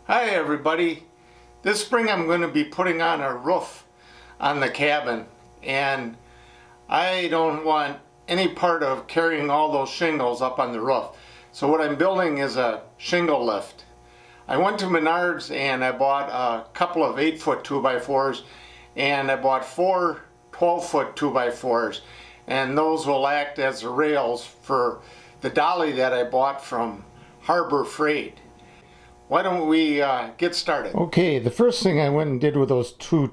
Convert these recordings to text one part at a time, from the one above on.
Hi everybody. This spring I'm going to be putting on a roof on the cabin, and I don't want any part of carrying all those shingles up on the roof. So what I'm building is a shingle lift. I went to Menards and I bought a couple of 8-foot 2x4s, and I bought 4 12-foot 2x4s, and those will act as the rails for the dolly that I bought from Harbor Freight. Why don't we get started? Okay, the first thing I went and did with those 4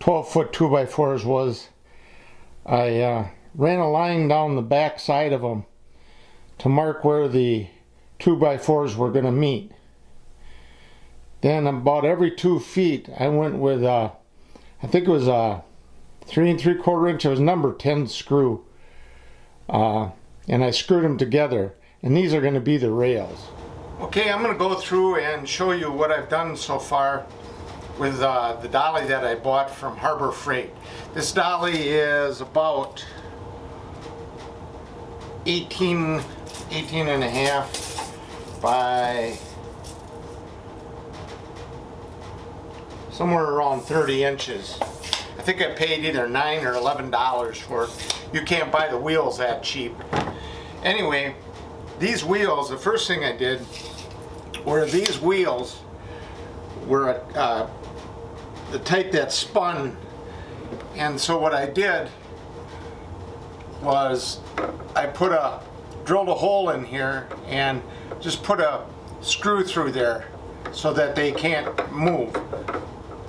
12-foot 2x4s was I ran a line down the back side of them to mark where the 2x4s were going to meet. Then about every 2 feet I went with I think it was a 3 3/4 inch. It was number 10 screw, and I screwed them together, and these are going to be the rails. Okay, I'm going to go through and show you what I've done so far with the dolly that I bought from Harbor Freight. This dolly is about 18 and a half by somewhere around 30 inches. I think I paid either $9 or $11 for it. You can't buy the wheels that cheap. Anyway, these wheels, the first thing I did were these wheels were the type that spun, and so what I did was I drilled a hole in here and just put a screw through there so that they can't move,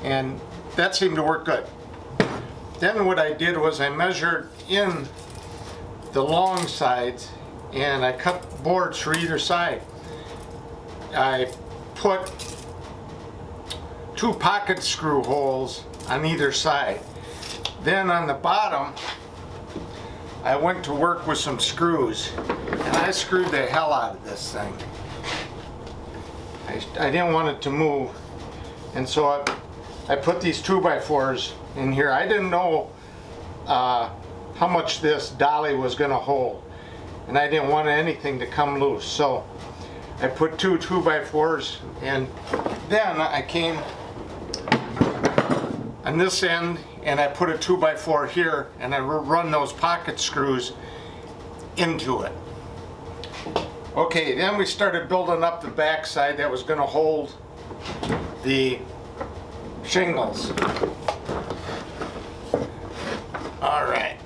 and that seemed to work good. Then what I did was I measured in the long sides and I cut boards for either side. I put 2 pocket screw holes on either side. Then on the bottom I went to work with some screws, and I screwed the hell out of this thing. I didn't want it to move, and so I put these 2x4s in here. I didn't know how much this dolly was going to hold, and I didn't want anything to come loose, so I put 2 2x4s, and then I came on this end and I put a 2x4 here, and I run those pocket screws into it. Okay, then we started building up the back side that was going to hold the shingles. Alright,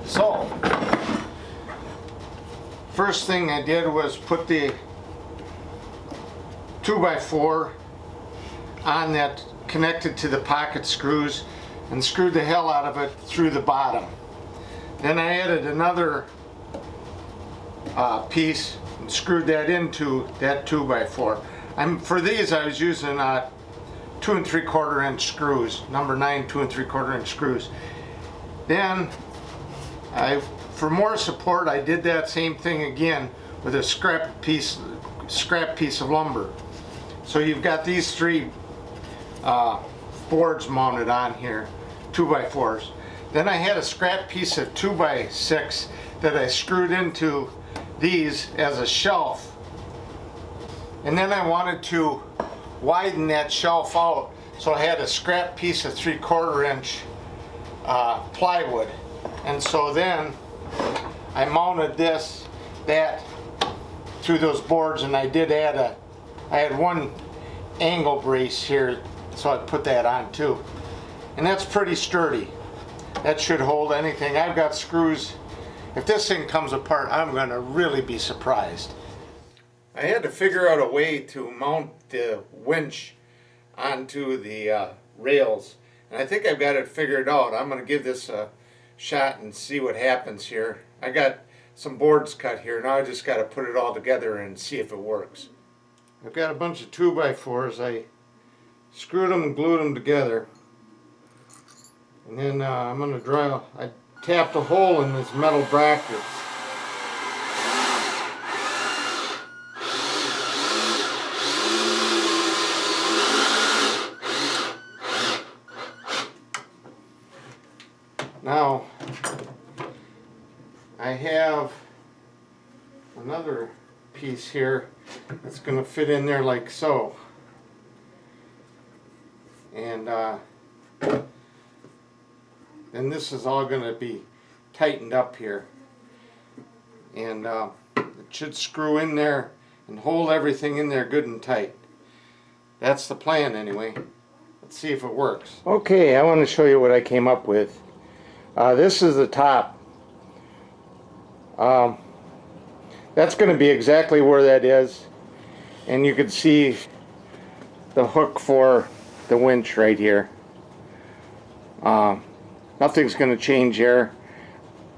so first thing I did was put the 2x4 on that connected to the pocket screws and screwed the hell out of it through the bottom. Then I added another piece and screwed that into that 2x4. For these I was using 2 3/4 inch screws, number 9 2 3/4 inch screws. Then for more support, I did that same thing again with a scrap piece of lumber. So you've got these 3 boards mounted on here, 2x4s. Then I had a scrap piece of 2x6 that I screwed into these as a shelf. And then I wanted to widen that shelf out, so I had a scrap piece of 3/4 inch plywood. And so then I mounted that through those boards, and I did add I had 1 angle brace here, so I put that on too. And that's pretty sturdy. That should hold anything. I've got screws. If this thing comes apart, I'm going to really be surprised. I had to figure out a way to mount the winch onto the rails, and I think I've got it figured out. I'm going to give this a shot and see what happens here. I got some boards cut here. Now I just got to put it all together and see if it works. I've got a bunch of 2x4s. I screwed them and glued them together, and then I'm going to I tapped a hole in this metal bracket. Now I have another piece here that's going to fit in there like so. And then this is all going to be tightened up here. And it should screw in there and hold everything in there good and tight. That's the plan anyway. Let's see if it works. Okay, I want to show you what I came up with. This is the top. That's going to be exactly where that is. And you can see the hook for the winch right here. Nothing's going to change there.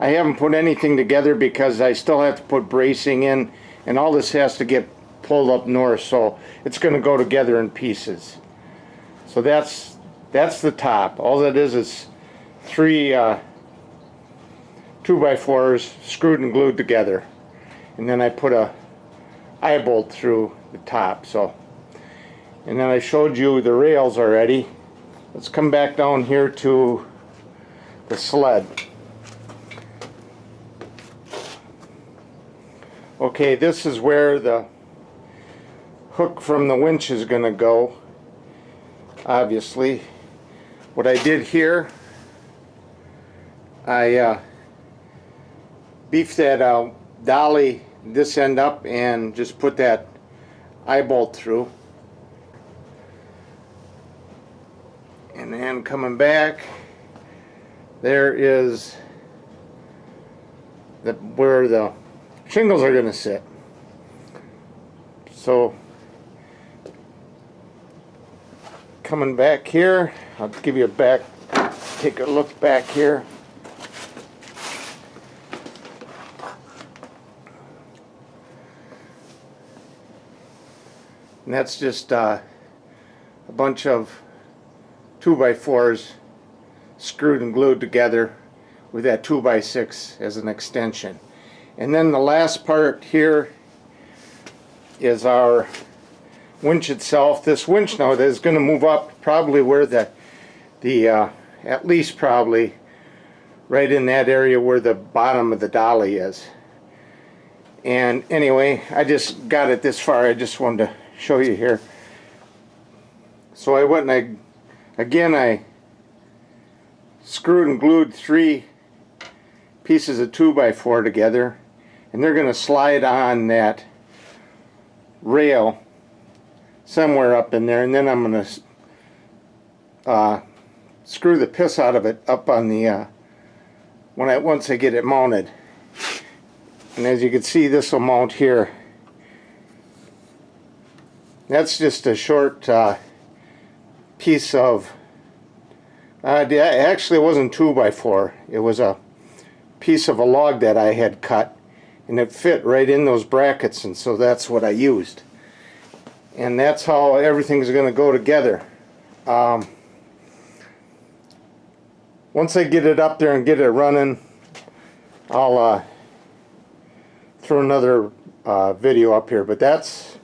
I haven't put anything together because I still have to put bracing in, and all this has to get pulled up north, so it's going to go together in pieces. So that's the top. All that is 3 2x4s screwed and glued together, and then I put a eye bolt through the top. So, and then I showed you the rails already. Let's come back down here to the sled. Okay, this is where the hook from the winch is going to go. Obviously, what I did here, I beefed that dolly this end up and just put that eye bolt through. And then coming back, there is where the shingles are going to sit. So coming back here, I'll give you take a look back here. And that's just a bunch of 2x4s screwed and glued together with that 2x6 as an extension. And then the last part here is our winch itself. This winch now is going to move up probably where the at least probably right in that area where the bottom of the dolly is. And anyway, I just got it this far. I just wanted to show you here. So I went and I screwed and glued 3 pieces of 2x4 together, and they're going to slide on that rail somewhere up in there, and then I'm going to screw the piss out of it up on the once I get it mounted. And as you can see, this will mount here. That's just a short piece of actually it wasn't 2x4, it was a piece of a log that I had cut, and it fit right in those brackets, and so that's what I used. And that's how everything's going to go together. Once I get it up there and get it running, I'll throw another video up here, but that's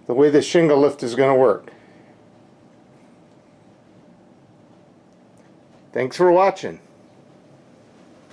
the way the shingle lift is going to work. Thanks for watching.